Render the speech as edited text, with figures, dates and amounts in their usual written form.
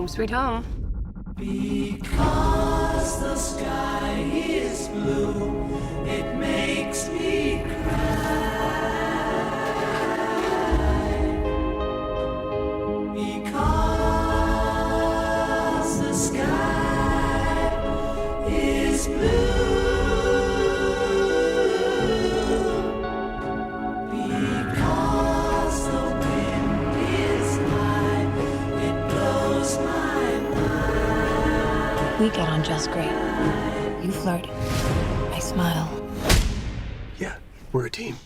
Home sweet home. Because the sky is blue, it makes me cry. Because the sky is blue. Because the wind is high, it blows my mind. We get on just great. You flirt. I smile. Yeah, we're a team.